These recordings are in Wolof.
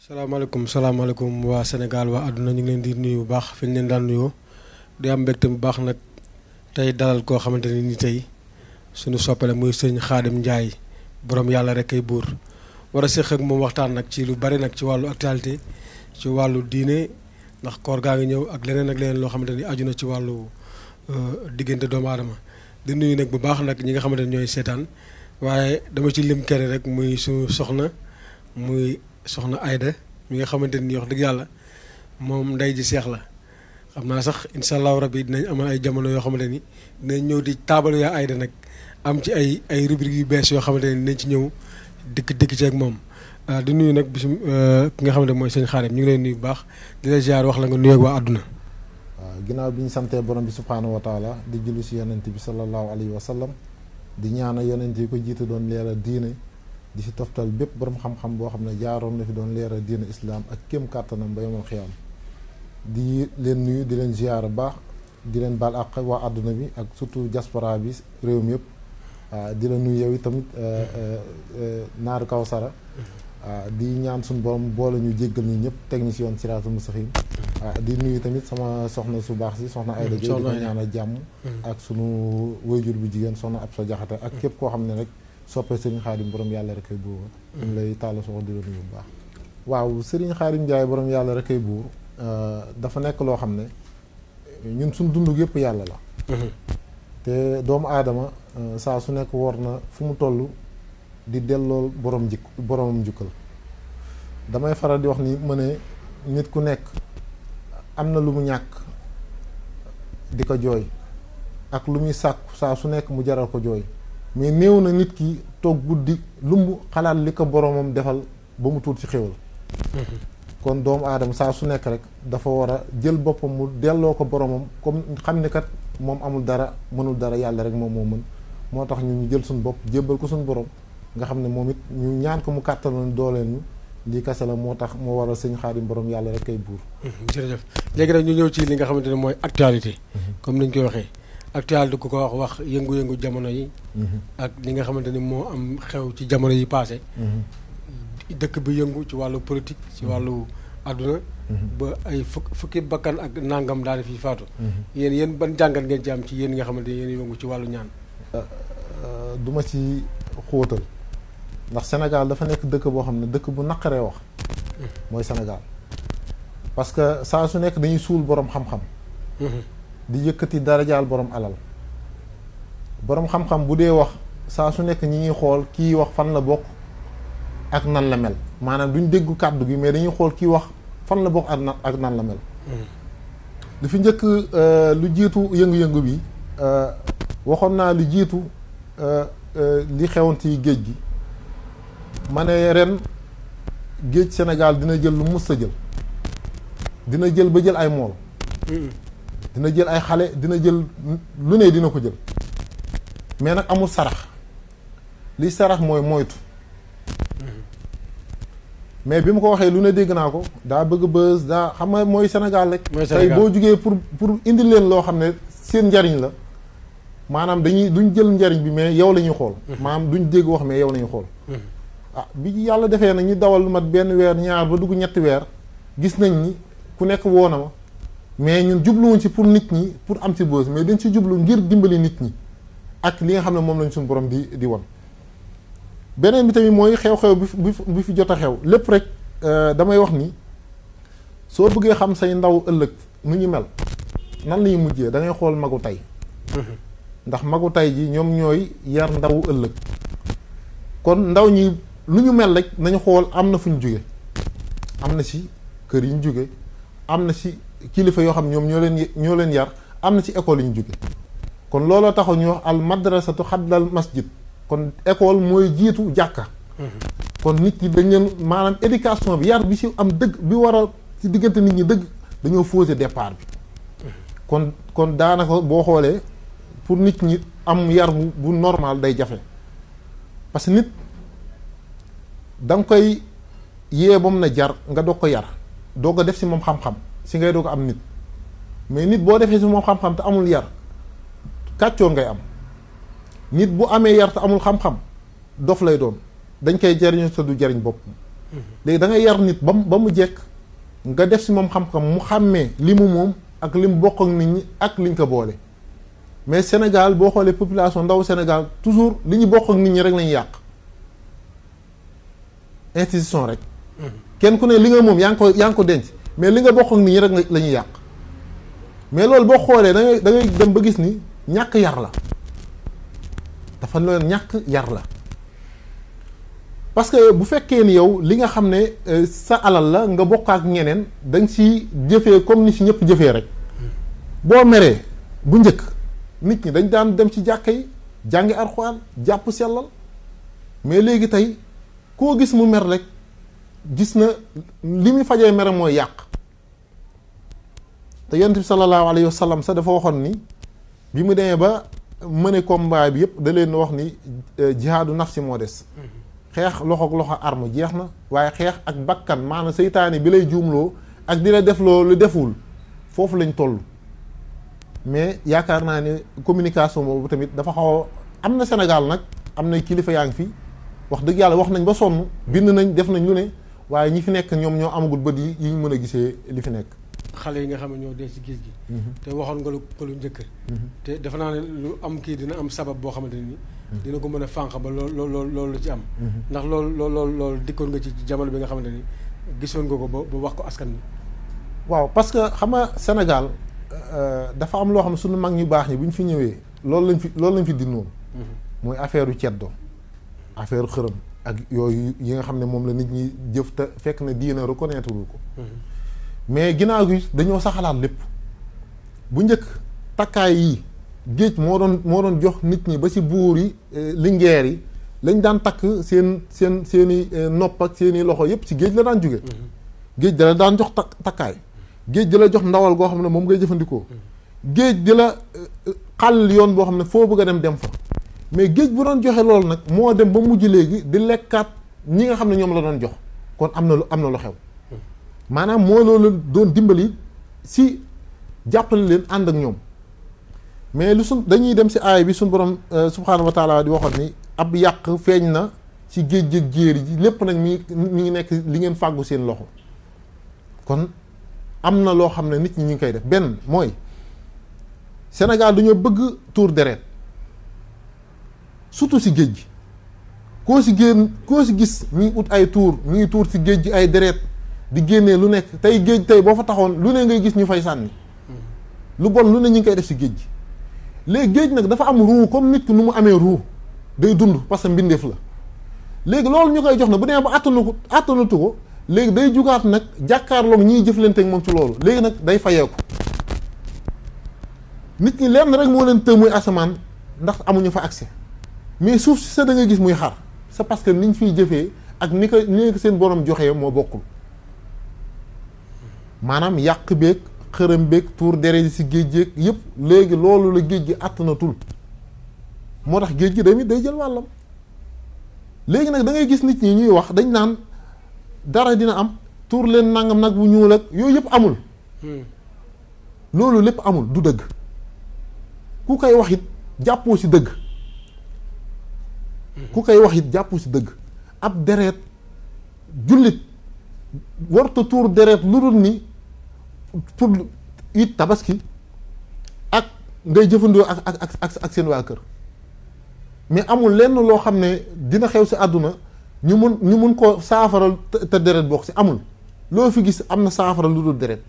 salaamaaleykum waa Sénégal waa àdduna ñu ngi leen di nuyu bu baax fi ñu leen daan nuyoo di am mbégte bu baax nag tey dalal koo xamante ni tey suñu soppale muy sëñ Khadim Ndiaye borom yàlla rek kay buur war a séq ak moom waxtaan nag ci lu bari nag ci wàllu actualité ci wàllu diine ndax koor gaa ngi ñëw ak leneen loo xamante ni aju na ci wàllu diggante doomu aadama di nuyu nag bu baax nag ñi nga xamante ni ñooy seetaan waaye dama ci lim kenn rek muy suñu soxna muy soxna Aida mi nga xamante ni wax dëgg yàlla moom ndey ji seex la xam naa sax incha allahu rabbi dinañ amal ay jamono yoo xamante ni dinañ ñëw di taabalu yaa Aida nag am ci ay rubrique yu bees yoo xamante ni dinañ ci ñëw dikk ci ak moom di nuyu nag bisum ki nga xamante mooy sëñ Khadim ñu ngi leen nuyu bu baax di la ziar wax la nga nuyu ak waa àdduna. waaw ginnaaw bi ñu santee borom bi subhaanahu wa taala di julli si yonent bi sallallahu alayhi wa sallam di ñaana yonent yi ko jiite doon leeral diine di si toftal bépp borom xam-xam boo xam ne jaaroon na fi doon leeral diine islam ak kéem kàttanam ba yomal xiyaam di leen nuyu di leen ziar baax di leen baal ak waa àdduna bi ak surtout diaspora bi réew mi yëpp di la nuyu yow tamit naaru Kawsara di ñaan suñu borom boole ñu jéggal ñi ñëpp teg ñu si yoon siraatul mustaqim di nuyu tamit sama soxna su baax si soxna Aida Gueye di ko ñaanal jàmm ak sunu wayjur bu jigéen soxna Absa Jaxate ak képp koo xam ne rek soppee Serigne Khadim borom yàlla rek ay buur ñu lay tàll soxla di la nuyu bu baax waaw Serigne Khadim Ndiaye borom yàlla rek ay buur dafa nekk loo xam ne ñun suñ dund yëpp yàlla la te doomu aadama saa su nekk war na fu mu toll di dellool boromam njukkal damay faral di wax ni ma ne nit ku nekk am na lu mu ñàkk di ko jooy ak lu muy sàkku saa su nekk mu jaral ko jooy mais néew na nit ki toog guddi lumb xalaat li ko boromam defal ba mu tuut ci xéwal kon doomu aadama saa su nekk rek dafa war a jël boppam mu delloo ko boromam comme xam ni kat moom amul dara mënul dara yàlla rek moom moo mën moo tax ñu jël suñu bopp jébbal ko suñu borom nga xam ne moom it ñu ñaan ko mu kàttaloon dooleel ñu lii kase la moo tax moo waral sëñ Khadim borom yàlla rek kay buur. jërëjëf léegi nag ñu ñëw ci li nga xamante ne mooy actualité. comme ni ñu koy waxee actualité ku ko wax yëngu-yëngu jamono yi. ak li nga xamante ni moo am xew ci jamono yi passé dëkk bi yëngu ci wàllu politique ci wàllu àdduna. ba ay fukki bakkan ak nangam daal di fi faatu. yéen ban jàngat ngeen ci am ci yéen nga xamante ni yéen yëngu ci wàllu ñaan. duma ci xóotal. ndax Sénégal dafa nekk dëkk boo xam ne dëkk bu naqaree wax mooy Sénégal parce que saa su nekk dañuy suul borom xam-xam di yëkkati darajaal borom alal borom xam-xam bu dee wax saa su nekk ñi ñuy xool kii wax fan la bokk ak nan la mel maanaam duñ déggu kàddu gi mais dañuy xool kii wax fan la bokk ak nan la mel lu fi njëkk lu jiitu yëngu-yëngu bi waxoon naa lu jiitu li xewoon ci géej gi ma ne ren géej Sénégal dina jël lu mus a jël dina jël ba jël ay mool dina jël ay xale dina jël lu ne dina ko jël mais nag amul sarax li sarax mooy moytu mais bi ma ko waxee lu ne dégg naa ko daa bëgg bës daa xam nga mooy Sénégal rek tey boo jugee pour indi leen loo xam ne seen njariñ la maanaam duñ jël njariñ bi mais yow la ñuy xool maanaam duñ dégg wax mais yow la ñuy xool bi yàlla defee nag ñu dawal lu mat benn weer ñaar ba dugg ñetti weer gis nañ ni ku nekk woo na ma mais ñun jubluwuñ ci pour nit ñi pour am ci bës mais dañ ci jublu ngir dimbali nit ñi ak li nga xam ne moom lañ suñu borom di won beneen bi tamit mooy xew-xew bi fi jot a xew lépp rek damay wax ni soo bëggee xam say ndaw ëllëg nu ñu mel nan la ñuy mujjee da ngay xool magu tey ndax magu tey ji ñoom ñooy yar ndawu ëllëg kon ndaw ñi lu ñu mel rek nañu xool am na fu ñu jóge am na ci kër yi ñu jóge am na ci kilifa yoo xam ñoom ñoo leen yar am na ci école yi ñu jóge kon looloo taxaw ñu wax al madrasatu xaddal masjid kon école mooy jiitu jàkka kon nit ñi dañ leen maanaam éducation bi yar bi ci am dëgg bi war a ci diggante nit ñi dëgg dañoo fausser départ bi kon daanaka boo xoolee pour nit ñi am yar bu normal day jafe parce que nit da nga koy yee ba mu na jar nga doog ko yar doo ko def si moom xam-xam si ngay doo ko am nit mais nit boo defee si moom xam-xam te amul yar kàccoor ngay am nit bu amee yar te amul xam-xam dof lay doon dañ koy jariñu te du jariñ bopp léegi da ngay yar nit ba mu jekk nga def si moom xam-xam mu xàmmee li mu moom ak li mu bokk ak nit ñi ak liñ ko boole. mais Sénégal boo xoolee population ndaw Sénégal toujours li ñu bokk ak nit ñi rek lañu yàq institution rek. kenn ku ne li nga moom yaa ngi ko denc mais li nga bokk ak nit ñi rek la ñuy yàq mais loolu boo xoolee da ngay dem ba gis ni ñàkk yar la dafa loolu ñàkk yar la parce que bu fekkee ni yow li nga xam ne sa alal la nga bokk ak ñeneen da nga si jëfee comme ni si ñëpp jëfee rek boo meree bu njëkk nit ñi dañ daan dem ci jàkka yi jàngi Alxuraan jàpp sellal mais léegi tey koo gis mu mer rek gis na li muy fajee mere mooy yàq te yonent bi sallallahu alayhi wa sallam sax dafa waxoon ni bi mu demee ba mëne combat bi yëpp da leen wax ni jihaadu nafsi moo des xeex loxo arme jeex na waaye xeex ak bakkan maanaam seytaane bi lay juumloo ak di la defloo lu deful foofu lañ toll mais yaakaar naa ne communication boobu tamit dafa xaw a am na Sénégal nag am na kilifa yaa ngi fi wax dëgg yàlla wax nañ ba sonn bind nañ def nañ lu ne waaye ñi fi nekk ñoom ñoo amagul bët yi ñu mën a gisee li fi nekk. xale yi nga xam ne ñoo dee ci géej gi. te waxoon nga ko lu njëkk. te defe naa ne lu am kii dina am sabab boo xamante ni. dina ko mën a fànq ba loolu la ci am. ndax loolu dikkoon nga ci jamono bi nga xamante ni gisoon nga ko ba wax ko askan wi. waaw parce que xam nga Sénégal dafa am loo xam ne suñu mag ñu baax ñi bu ñu fi ñëwee loolu lañ fi dindoon. mooy affaire u ceddo affaire xërëm ak yooyu yi nga xam ne moom la nit ñi jëf te fekk na diina reconnaître wul ko. mais ginnaaw gi dañoo saxalaat lépp bu njëkk takkaay yi géej moo doon jox nit ñi ba ci buur yi lingeer yi lañ daan takk seeni nopp ak seeni loxo yépp ci géej la daan jóge géej da la daan jox takkaay géej di la jox ndawal goo xam ne moom ngay jëfandikoo géej di la xàll yoon boo xam ne foo bëgg a dem fa mais géej bu doon joxe loolu nag moo dem ba mujj léegi di lekkaat ñi nga xam ne ñoom la doon jox kon am na lu xew maanaam moo loolu doon dimbali si jàppale leen ànd ak ñoom mais dañuy dem si aay bi suñ borom subhaanahu wa taala di waxoon ni ab yàq feeñ na ci géej géej jéeri ji lépp nag mi ngi nekk li ngeen fàggu seen loxo kon am na loo xam ne nit ñi ñu ngi koy def benn mooy Sénégal dañoo bëgg tuur deret surtout si géej gi koo si gis ñi ut ay tuur ñu ngi tuur si géej gi ay deret di génnee lu nekk tey géej tey boo fa taxoon lu ne ngay gis ñu fay sànni lu bon lu ne ñu ngi koy def si géej gi léegi géej nag dafa am ruu comme nit ki nu mu amee ruu day dund parce que mbindeef la léegi loolu ñu koy jox na bu demee ba attanatu ko léegi day jugaat nag jàkkaarloog ñiy jëflante ak moom ci loolu léegi nag day fayeeku nit ñi lenn rek moo leen të muy asamaan ndax amuñu fa accès mais suuf si sa da nga gis muy xar c'est parce que niñ fiy jëfee ak ni ko seen borom joxee moo bokkul maanaam yàq beeg xërëm beeg tuur deret si géej géej yëpp léegi loolu la géej gi àttanatul moo tax géej gi day jël wàllam léegi nag da ngay gis nit ñi ñuy wax dañ naan dara dina am tuur leen nangam nag bu ñuul ak yooyu yëpp amul loolu lépp amul du dëgg ku koy wax it jàppoo si dëgg si dëgg ab deret jullit warta tuur deret lu dul ni pour it tabaski ak ngay jëfandoo ak seen waa kër mais amul lenn loo xam ne dina xew si àdduna ñu mun ko saafaral te deret bokk si amul loo fi gis am na saafara lu dul deret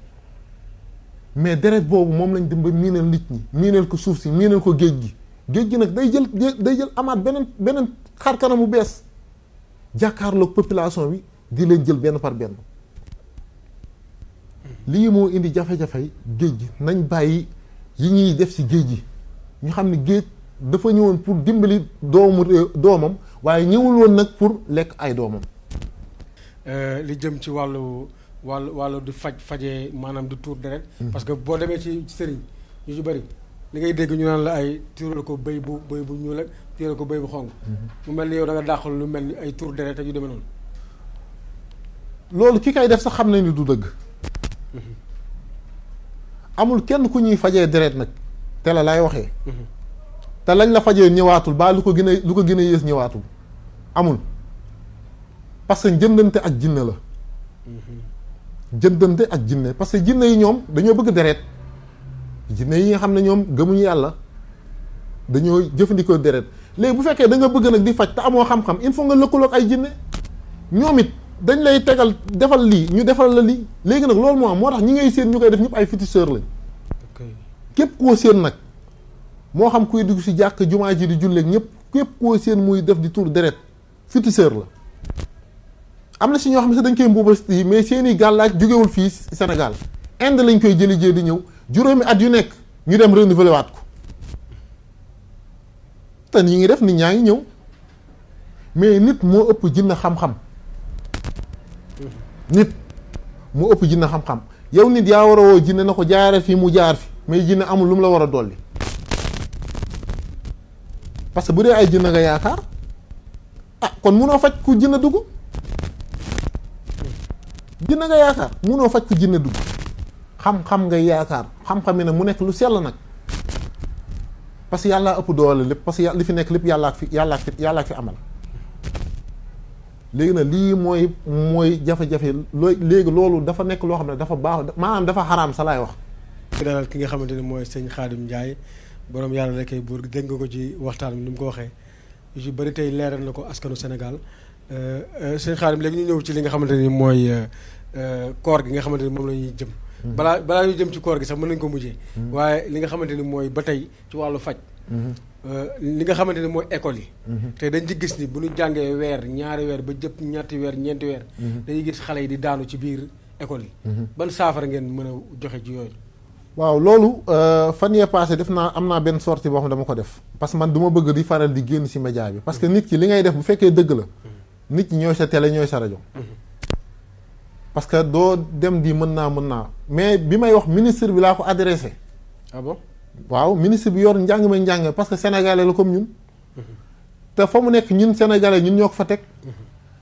mais deret boobu moom lañ dem ba miinal nit ñi miinal ko suuf si miinal ko géej gi nag day jël amaat beneen xar kanamu bees jàkkaarloog population bi di leen jël benn par benn lii moo indi jafe-jafey géej gi nañ bàyyi yi ñuy def si géej gi ñu xam ne géej dafa ñëwoon pour dimbali doomam waaye ñëwul woon nag pour lekk ay doomam. li jëm ci wàllu di fajee maanaam di tuur deret parce que boo demee ci sëriñ ñu ci bëri li ngay dégg ñu naan la ay tuural ko bëy bu ñuul ak tuural ko bëy bu xonq mu mel ni yow da nga dàqal lu mel ni ay tuur deret ak yu demee noonu. loolu ki kay def sax xam ne ni du dëgg amul kenn ku ñuy fajee deret nag te la lay waxee te lañ la fajee ñëwaatul ba lu ko gën a yées ñëwaatul amul parce que jëndante ak jinne la. jëndante ak jinne parce que jinne yi ñoom dañoo bëgg deret. jinne yi nga xam ne ñoom gëmuñu yàlla dañoo jëfandikoo deret léegi bu fekkee da nga bëgg nag di faj te amoo xam-xam il faut nga lëkkaloog ay jinne ñoom it dañ lay tegal defal lii ñu defal la lii léegi nag loolu moo am moo tax ñi ngay séen ñu koy def ñëpp ay féticheur lañ. képp koo séen nag moo xam kuy dugg si jàkk jumaa ji di julleeg ñëpp képp koo séen muy def di tuur deret féticheur la. am na si ñoo xam ne dañ koy mbuubal yi mais seeni gàllaaj jógewul fii Sénégal Inde lañ koy jëli jee di ñëw juróomi at yu nekk ñu dem renouveler waat ko te ñi ngi def nit ñaa ngi ñëw mais nit moo ëpp jinne xam-xam. nit moo ëpp jinne xam-xam yow nit yaa war a woo jinne na ko jaare fii mu jaar fi mais jinne amul lu mu la war a dolli parce que bu dee ay jinne nga yaakaar ah kon munoo faj ku jinne dugg jinne nga yaakaar munoo faj ku jinne dugg xam-xam nga yaakaar xam-xam yi nag mu nekk lu sell nag parce que yàlla ëpp doole lépp parce que li fi nekk lépp yàllaa fi amal léegi nag lii mooy jafe-jafe léegi loolu dafa nekk loo xam ne dafa baax maanaam dafa xaraam sa laay wax. dalal ki nga xamante ne mooy sëñ Khadim Ndiaye borom yàlla rek ay buur dégg nga ko ci waxtaan bi ni mu ko waxee yu ci bëri tey leeral na ko askanu Sénégal sëñ Khadim léegi ñu ñëw ci li nga xamante ni mooy koor gi nga xamante ni moom la ñuy jëm. balaa ñu jëm ci koor gi sax mën nañ ko mujjee. waaye li nga xamante ni mooy ba tey ci wàllu faj. li nga xamante ni mooy école yi. te dañ ci gis ni bu ñu jàngee weer ñaari weer ba jëpp ñetti weer ñeenti weer. dañuy gis xale yi di daanu ci biir école yi. ban saafara ngeen mën a joxe ci yooyu. waaw loolu fan yee passé am naa benn sortie boo xam ne dama ko def parce que man du ma bëgg di faral di génn ci média bi parce que nit ki li ngay def bu fekkee dëgg la nit ñi ñooy sa télé ñooy sa rajo. parce que doo dem di mën naa mais bi may wax ministre bi laa ko adressé. ah bon. waaw ministre bi yor njàng ma njàng parce que sénégalais la comme ñun te fa mu nekk ñun sénégalais ñun ñoo ko fa teg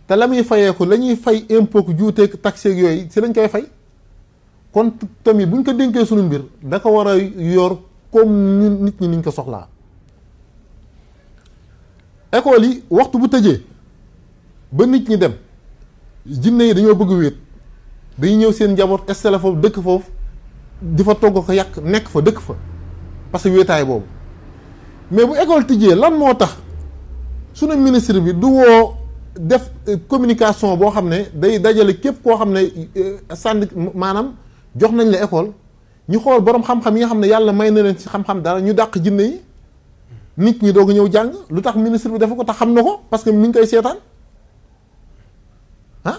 te la muy fayeeku la ñuy fay impôt juuteeg taxe yooyu si lañ koy fay kon tamit buñ ko dénkee suñu mbir da ko war a yor comme ñun nit ñi niñ ko soxlaa école yi waxtu bu tëjee ba nit ñi dem jinne yi dañoo bëgg wéet dañuy ñëw seen njaboot installé foofu dëkk foofu di fa togg ko yàq nekk fa dëkk fa parce que wéetaay boobu mais bu école tijjee lan moo tax sunu ministre bi du woo def communication boo xam ne day dajale képp koo xam ne sànni maanaam jox nañ la école ñu xool borom xam-xam yi nga xam ne yàlla may na leen ci xam-xam dara ñu dàq jinne yi nit ñi doog a ñëw jàng lu tax ministre bi dafa ko tax xam na ko parce que mi ngi koy seetaan ah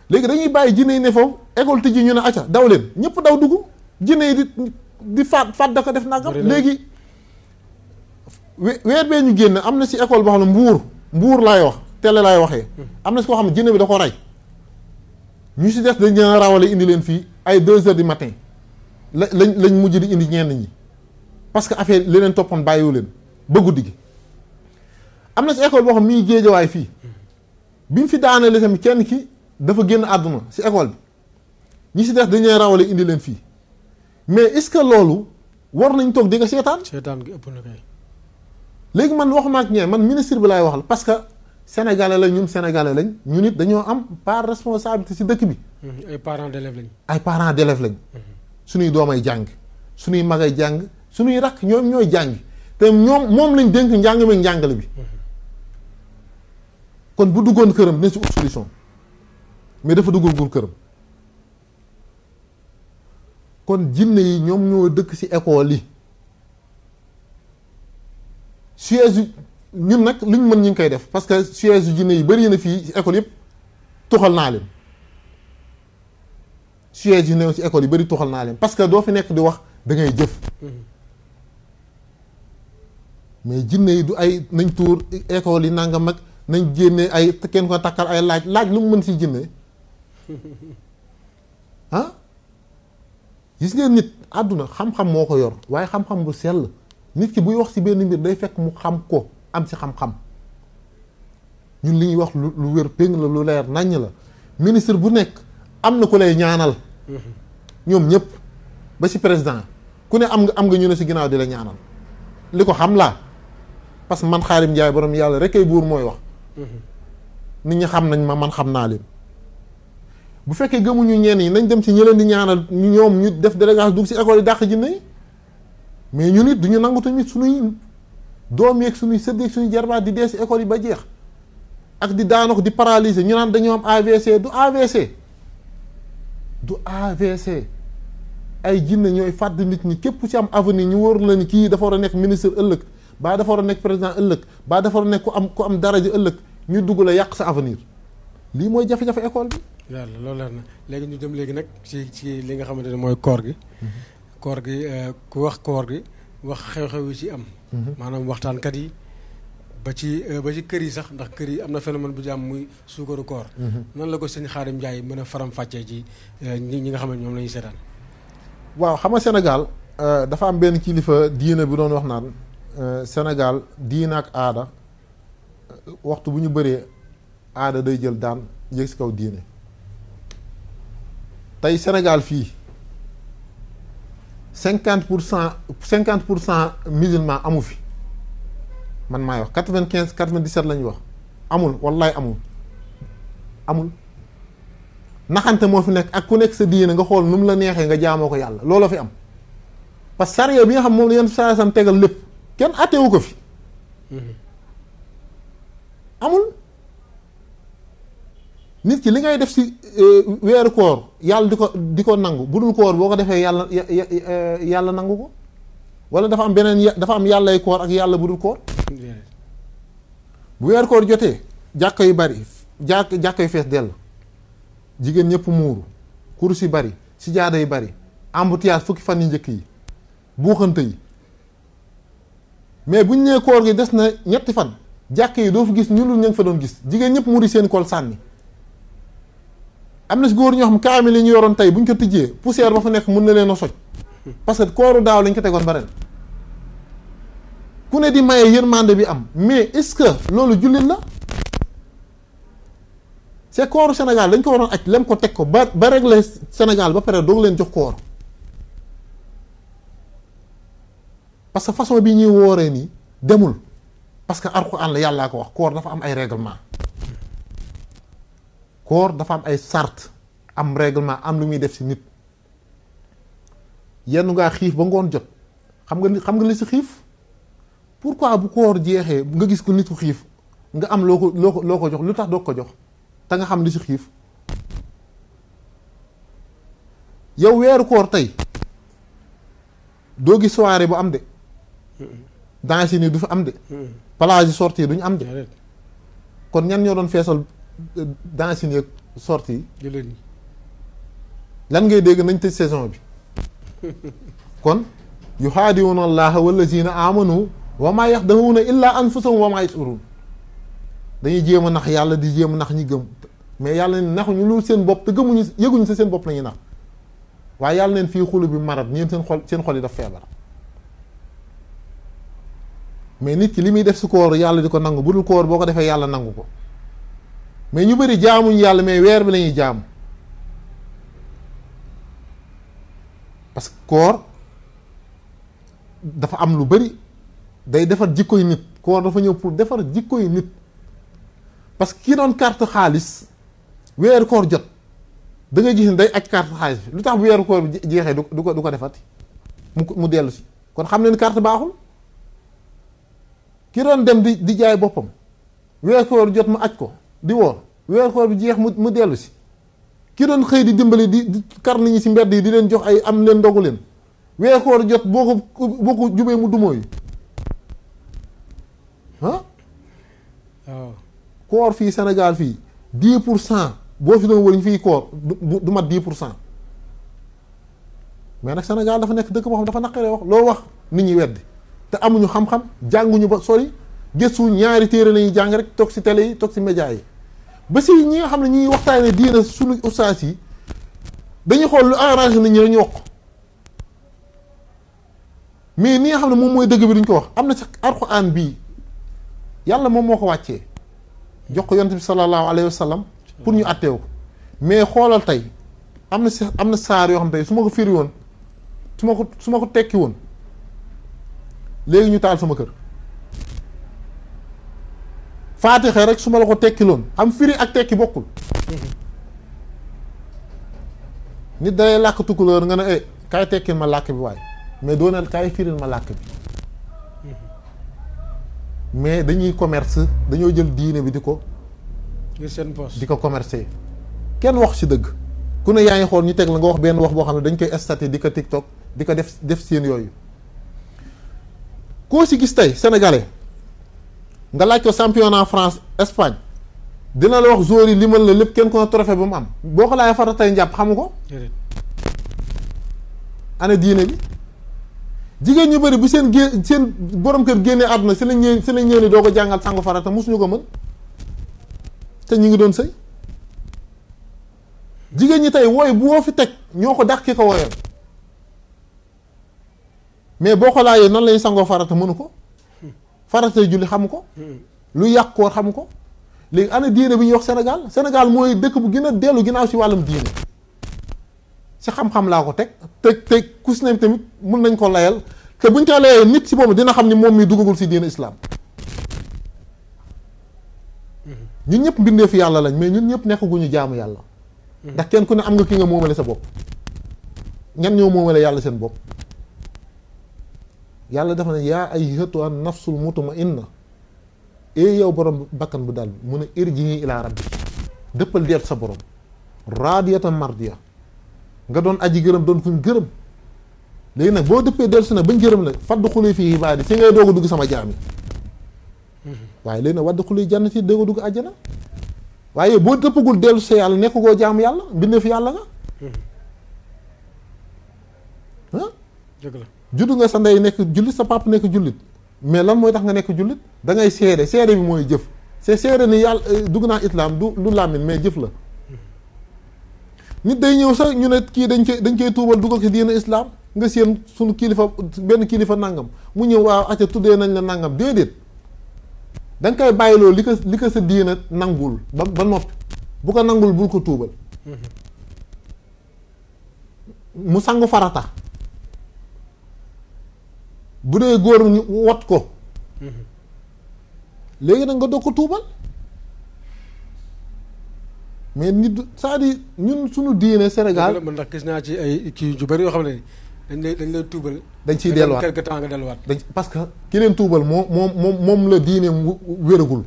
léegi dañuy bàyyi jinne yi ne foofu école tijji ñu ne acca daw leen ñëpp daw dugg jinne yi di faat da ko def nagam léegi weer bee ñu génn am na si école boo xam ne mbuur laay wax télé laay waxee am na si koo xam ne jinne bi da ko rey ñu si des dañ leen a rawale indi leen fii ay 2 heures du matin lañ mujj di indi ñenn ñi parce que affaire li leen toppoon bàyyiwu leen ba guddi gi am na si école boo xam mi ngi géejawaay fii bi mu fi daanale tamit kenn ki dafa génn àdduna si école bi ñi si des dañ leen rawale indi leen fii mais est-ce que loolu war nañ toog di ko seetaan. seetaan gi ëpp na kay. léegi man waxuma ak ñee man ministre bi laay waxal parce que sénégalais la ñun sénégalais lañ ñu nit dañoo am part responsabilité ci dëkk bi. ay parents d'élèves lañ. ay parents d'élèves lañ. suñuy doomay jàng suñuy magay jàng suñuy rakk ñoom ñooy jàng te moom lañ dénk njàng meeg njàngale bi. kon bu duggoon këram dina ci ut solution mais dafa duggul këram. kon jinne yi ñoom ñoo dëkk ci école yi siège ñun nag luñ mën ñu ngi koy def parce que siège jinne yi bëri na fii ci école yëpp tuxal naa leen siège yi néew ci école yi bëri tuxal naa leen parce que doo fi nekk di wax da ngay jëf mais jinne yi du ay nañ tuur école yi nanga mag nañ génne ay kenn ko takkal ay laaj lu mu mën ci jinne ah gis ngeen nit àdduna xam-xam moo ko yor waaye xam-xam bu sell nit ki buy wax ci benn mbir day fekk mu xam ko am ci xam-xam ñun li ñuy wax lu wér péng la lu leer naññ la ministre bu nekk am na ku lay ñaanal ñoom ñëpp ba ci président ku ne am nga ñu ne ci ginnaaw di la ñaanal li ko xam laa parce que man Khadim Ndiaye borom yàlla rek ay buur mooy wax nit ñi xam nañ ma man xam naa leen bu fekkee gëmuñu ñenn yi nañ dem ci ñi leen di ñaanal ñoom ñu def délégation dugg ci école yi dàq jinne yi mais ñu nit duñu nangu tamit suñuy doom yeeg suñuy sët yeeg suñuy jarbaat di dee ci école yi ba jeex ak di daanako di paralyser ñu naan dañoo am AVC du AVC du AVC ay jinne ñooy fàdd nit ñi képp ci am avenir ñu wóor la ni kii dafa war a nekk ministre ëllëg baa dafa war a nekk président ëllëg baa dafa war a nekk ku am daraja ëllëg ñu dugg la yàq sa avenir lii mooy jafe-jafe école bi. yàlla loolu leer na léegi ñu dem léegi nag ci li nga xamante ne mooy koor gi. koor gi ku wax koor gi wax xew-xew yi ci am. maanaam waxtaankat yi ba ci kër yi sax ndax kër yi am na phénomène bu jàmm muy suukaru koor. nan la ko sëñ Xaadim Njaay mën a faram-fàccee ci ñi nga xam ne ñoom la ñuy seetaan. waaw xam nga Sénégal dafa am benn kilifa diine bu doon wax naan Sénégal diine ak aada waxtu bu ñu bëree aada day jël daan yëg si kaw diine tey Sénégal fii 50% musulman amu fi man maay wax 95 97 la ñuy wax amul wallaay amul naxante moo fi nekk ak ku nekk sa diine nga xool nu mu la neexee nga jaamoo ko yàlla looloo fi am parce que sariya bi nga xam moom la yenn saa sam tegal lépp kenn attewu ko fi amul nit ki li ngay def ci weeru koor yàlla di ko nangu bu dul koor boo ko defee yàlla nangu ko wala dafa am beneen dafa am yàllay koor ak yàlla bu dul koor bu weeru koor jotee jàkka yu bari jàkka yu fees dell jigéen ñëpp muuru kurus yi bari sijaada yi bari embouteillage fukki fan yi njëkk yi buuxante yi mais buñ nee koor gi des na ñetti fan jàkk yi doo fi gis ñu dul ña nga fa doon gis jigéen ñëpp muuri seen kool sànni am na si góor ñoo xam kaamil li ñu yoroon tey buñ ko tijjee poussière ba fa nekk mën na leen a soj parce que kooru daaw lañ ko tegoon ba ren ku ne di maye yërmande bi am mais est-ce que loolu jullit la c'est kooru Sénégal dañ ko waroon aj lem ko teg ko ba régler Sénégal ba pare doog leen jox koor parce que façon bi ñuy wooree nii demul parce que Alxuraan la yàllaa ko wax koor dafa am ay règlement koor dafa am ay sart am règlement am lu muy def ci nit yenn ngaa xiif ba ngoon jot xam nga li ci xiif pourquoi bu koor jeexee nga gis ko nit ku xiif nga am loo ko jox lu tax doog ko jox te nga xam li ci xiif yow weeru koor tey doo gis soirée bu am de danse ni du fi am de plage sortie duñu am de kon ñan ñoo doon feesal danse ni ak sortie yi lan ngay dégg nañ tëj saison bi kon yuxaadiwuna allaha wallazina amanu wa maa yaxda'uuna illa anfusahum wa maa yash'uruun dañuy jéem a nax yàlla di jéem a nax ñi gëm mais yàlla ne naxuñu lu seen bopp te gëmuñu yëguñu sa seen bopp lañuy nax waaye yàlla neen fii xulu bi marat ñeen seen xol yi daf feebar mais nit ki li muy def si koor yàlla di ko nangu bu dul koor boo ko defee yàlla nangu ko mais ñu bëri jaamuñu yàlla mais weer bi lañuy jaamu parce que koor dafa am lu bëri day defar jikkoy nit koor dafa ñëw pour defar jikkoy nit parce que kii doon carte xaalis weeru koor jot da ngay gis ne day aj carte xaalis bi lu tax bu weeru koor bi jeexee du ko defati mu dellu si kon xam ne ni carte baaxul ki doon dem di jaay boppam weeru koor jot mu aj ko di woor weeru koor bi jeex mu dellu si ki doon xëy di dimbali di kar nit ñi si mbedd yi di leen jox ay am leen ndogu leen weeru koor jot boo ko jubee mu dumóoyu ah waaw koor fii Sénégal fii 10% boo fi doon wëriñ fii koor du mat 10% mais nag Sénégal dafa nekk dëkk boo xam dafa naqaree wax loo wax nit ñi weddi te amuñu xam-xam jànguñu ba sori gëstu ñaari téere lañuy jàng rek toog si télé yi toog si média yi ba si ñi nga xam ne ñuy waxtaanee diina suñu ustaas yi dañuy xool lu arrangé nit ñi rek ñu wax mais ni nga xam ne moom mooy dëgg bi duñ ko wax am na sax Alxuraan bii yàlla moom moo ko wàccee jox ko yonent bi sallallahu alayhi wa sallam pour ñu àtteew ko mais xoolal tey am na saar yoo xam tey su ma ko firi woon su ma ko tekki woon léegi ñu taal sama kër faatixa rek su ma la ko tekkiloon am firi ak tekki bokkul. nit day làkk tukulóor nga ne kaay tekkil ma làkk bi waaye mais doo ne kaay firil ma làkk bi. mais dañuy commerce dañoo jël diine bi di ko. ngir seen poche di ko commercer kenn wax ci dëgg. ku ne yaa ngi xool ñu teg la nga wax benn wax boo xam ne dañ koy staté di ko TikTok di ko def seen yooyu. koo ci gis tey sénégalais nga laaj ko championnat France Espagne dina la wax joueurs yi limal la lépp kenn ko na trophée ba mu am boo ko laajee fara tey njàpp xamu ko. ana diine bi jigéen ñu bëri bu seen borom kër génnee àdduna si lañ ñëw ni doo ko jàngal sangu farata mosuñu ko mën te ñu ngi doon sëy jigéen ñi tey wooy bu woo fi teg ñoo ko dàq ki ko wooyal mais boo ko laajee nan lañu sangoo farata mënu ko farata julli xamu ko lu yàq koor xamu ko léegi ana diine bi ñuy wax Sénégal mooy dëkk bu gën a dellu ginnaaw si wàllum diine si xam-xam laa ko teg te ku si ne tamit mun nañ ko layal te buñ ko layee nit si boobu dina xam ni moom mi duggagul si diine islam ñun ñëpp mbindee fi yàlla lañ mais ñun ñëpp nekkaguñu jaamu yàlla ndax kenn ku ne am nga ki nga moomale sa bopp ñan ñoo moomale yàlla seen bopp yàlla dafa ne yaa ayyatuha nafsul mutma'inna yow borom bakkan bu daal bi mu ne irji'i ila rabbi dëppal dellu sa borom radiyatan mardiya nga doon aji gërëm doon kuñ gërëm léegi nag boo dëppee dellu si nag bañ gërëm la fadd xuli fii ibaadi ci ngay doog a dugg sama jaam yi waaye léegi nag wadd xuli jannati doog a dugg àjjana waaye boo dëppagul dellu sa yàlla nekk koo jaamu yàlla mbindee fi yàlla nga juddu nga sa ndey nekk jullit sa papa nekk jullit mais lan mooy tax nga nekk jullit da ngay seede bi mooy jëf c'est seede ni yàlla dugg naa islam du làmmiñ mais jëf la nit day ñëw sax ñu ne kii dañ koy tuubal dugal ko diina islam nga seen suñu kilifa benn kilifa nangam mu ñëw waaw acca tuddee nañ la nangam déedéet da nga koy bàyyiloo li ko sa diina nangul ba noppi bu ko nangul bul ko tuubal mu sangu farata bu dee góor ñu wat ko léegi nag nga doog ko tuubal mais nit c'est-à-dire ñun suñu diine Sénégal man ndax gis naa ci ay kii yu bëri yoo xam ne dañ lay tuubal dañ ciy delluwaat quelque temps nga delluwaat parce que ki leen tuubal moom la diine wéragul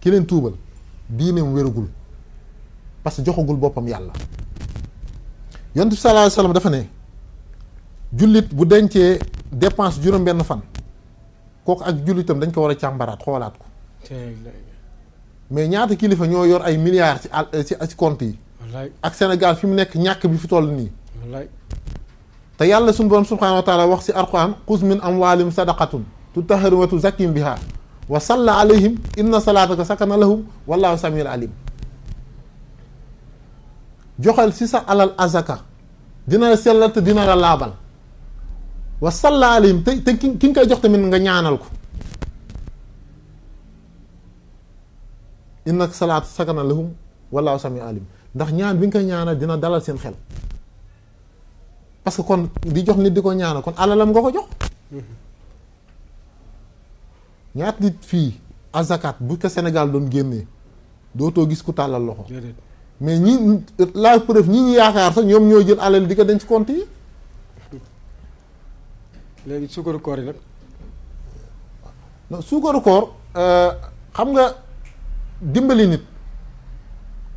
ki leen tuubal diineem wéragul parce que joxagul boppam yàlla yonent bi sallallahu alayhi wasallam dafa ne jullit bu dencee dépense juróom-benn fan kooku ak jullitam dañ ko war a càmbaraat xoolaat ko mais ñaata kilifa ñoo yor ay milliards ci compte yi ak Sénégal fi mu nekk ñàkk bi fi toll nii te yàlla suñu borom subhanahu wa taala wax ci alquran xuz min amwaalihim sadaqatun tutahhiruhum wa tuzakkihim biha wa salla alayhim inna salataka sakana lahum wallahu samiul alim joxal ci sa alal azaka dina la sellal te dina la laabal wa salla alayhim te ki nga koy jox tamit nga ñaanal ko inna salaatu sakana lahum wallahu sami alim ndax ñaan bi nga koy ñaanal dina dalal seen xel parce que kon di jox nit di ko ñaanal kon alalam nga ko jox ñaat nit fii azakat bu ko Sénégal doon génnee dootoo gis ku tàllal loxo mais ñi la preuve ñi ñu yaakaar sax ñoom ñoo jël alal di ko denc compte yi léegi suukaru koor yi nag non suukaru koor xam nga dimbali nit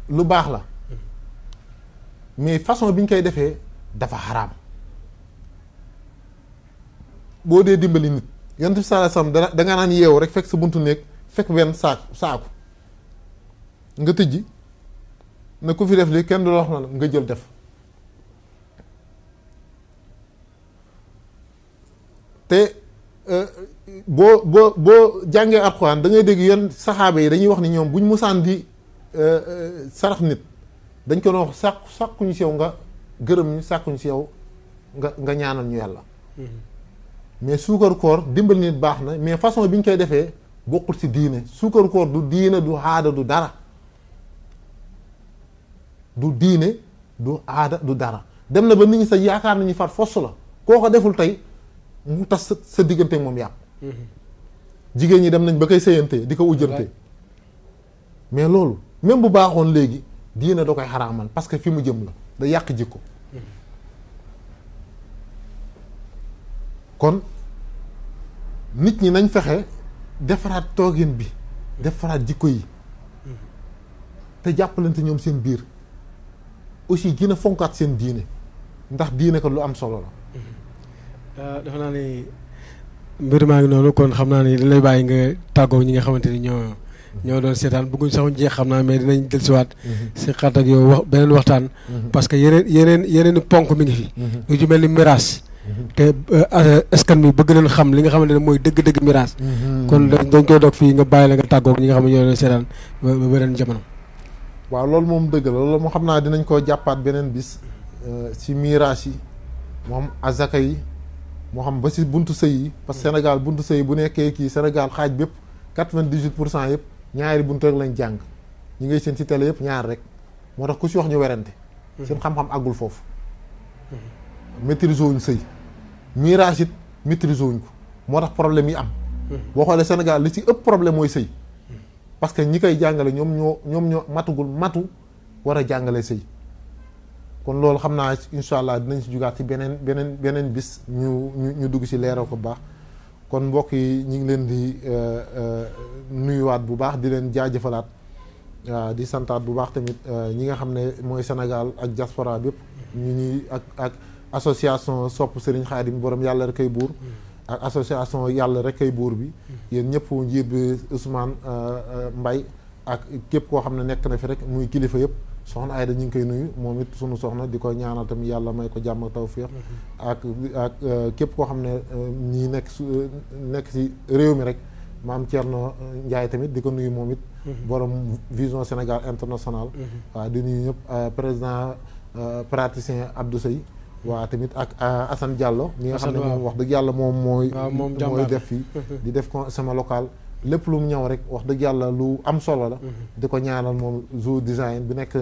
lu baax la mais façon bi ñu koy defee dafa xaraam boo dee dimbali nit yonent bi sallallahu alayhi wasallam da nga naan yeewu rek fekk sa buntu néeg fekk benn saaku nga tëjji na ku fi def li kenn du la wax na nga jël def te boo jàngee alxuraan da ngay dégg yenn saxaaba yi dañuy wax ni ñoom buñ musaan di sarax nit dañ ko doon wax sàkkuñu si yow nga gërëm ñu sàkkuñu si yow nga ñaanal ñu yàlla mais suukaru koor dimbali nit baax na mais façon bi ñu koy defee bokkul ci diine suukaru koor du diine du aada du dara du diine du aada du dara dem na ba nit ñi sa yaakaar nañu far foss la koo ko deful tey mu tas sa diggante moom yàqu jigéen ñi dem nañ ba koy sëyante di ko ujjante mais loolu même bu baaxoon léegi diine da koy xaraamal parce que fi mu jëm la da yàq jikko kon nit ñi nañ fexe defaraat toogin bi defaraat jikko yi te jàppalante ñoom seen biir aussi gën a fonkaat seen diine ndax diine ko lu am solo la. dafa naa ni mbir maa ngi noonu kon xam naa ni dañ lay bàyyi nga tàggoo ñi nga xamante ni ñoo doon seetaan bëgguñ sax jeex xam naa mais dinañ dellusiwaat si xaat ak yow wax beneen waxtaan parce que yeneen ponk mi ngi fi lu ci mel ni miraas te askan bi bëgg nañ xam li nga xamante ne mooy dëgg-dëgg miraas kon dañ koy doog fii nga bàyyi la nga tàggoo ñi nga xam ne ñoo doon seetaan ba beneen jamono. waaw loolu moom dëgg la loolu moo xam naa dinañ koo jàppaat beneen bis si miraas yi moo xam azaka yi moo xam ba si buntu sëy yi parce que Sénégal buntu sëy bu nekkee kii Sénégal xaaj bépp 98% yëpp ñaari buntu rek lañ jàng ñi ngay seen ci télé yëpp ñaar rek moo tax ku si wax ñu werante seen xam-xam àggul foofu maîtriser wuñ sëy miraas it maîtriser wuñ ko moo tax problème yi am boo xoolee Sénégal li ci ëpp problème mooy sëy parce que ñi koy jàngale ñoom ñoo matu war a jàngale sëy kon loolu xam naa incha allah dinañ si jugaat ci beneen bis ñu dugg ci leeral ko bu baax kon mbokk yi ñu ngi leen di nuyuwaat bu baax di leen jaajëfalaat di santaat bu baax tamit ñi nga xam ne mooy Sénégal ak diaspora bépp ñu ñuy ak association sopp Serigne Khadim borom yàlla rek kay buur ak association yàlla rek kay buur bi yéen ñëpp njiit bi Ousmane Mbaye ak képp koo xam ne nekk na fi rek muy kilifa yëpp soxna Ayda ñu ngi koy nuyu moom it sunu soxna di ko ñaanal tamit yàlla may ko jàmm ak tawfiq ak képp koo xam ne ñi nekk si réew mi rek maam Thierno Ndiaye tamit di ko nuyu moom it borom vision Sénégal international waaw di nuyu ñëpp président praticien Abdou Seye waaw tamit ak Assane Diallo mi nga xam ne moom wax dëgg yàlla moom mooy def fii di def sama local lépp lu mu ñëw rek wax dëgg yàlla lu am solo la di ko ñaanal moom Zou Design bi nekk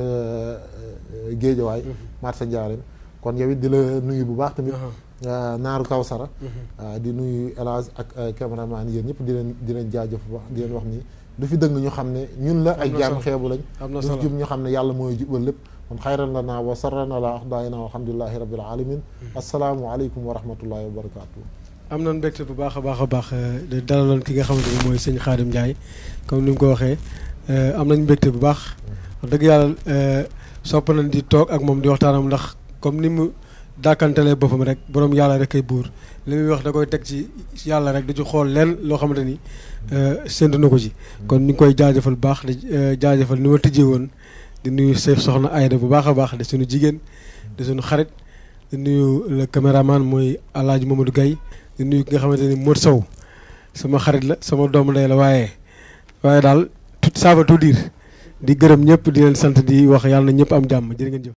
Géejawaay marché Ndiarène kon yow it di la nuyu bu baax tamit Naaru Kawsara di nuyu El Hadj ak cameraman yéen ñëpp di leen jaajëf bu baax di leen wax ni du fi dëng ñu xam ne ñun la ay jaam xeebu lañ du fi jub ñu xam ne yàlla mooy jubal lépp kon xayran lana wa sarrana la axdaayina walhamdulilahi rabbil alamin assalaamu aleykum wa rahmatullahi wa barakatuh am nañ mbégte bu baax a baax de dalaloon ki nga xamante ni mooy sëñ Khadim Ndiaye comme ni mu ko waxee am nañ mbégte bu baax wax dëgg yàlla sopp nañ di toog ak moom di waxtaanam ndax comme ni mu dàkkantelee boppam rek borom yàlla rek kay buur li muy wax da koy teg ci yàlla rek da ci xool leen loo xamante ni séntu na ko ci kon ñu ngi koy jaajëfal bu baax di jaajëfal ni ma tëjee woon di nuyu soxna Ayda bu baax a baax di suñu jigéen di suñu xarit di nuyu le caméraman mooy Alaaji Mamadou Gaye di nuyu ki nga xamante ni Modou Sow sama xarit la sama doomu ndey la waaye daal tout ça veut tout dire di gërëm ñëpp di leen sant di wax yàlla na ñëpp am jàmm jërë ngeen jëf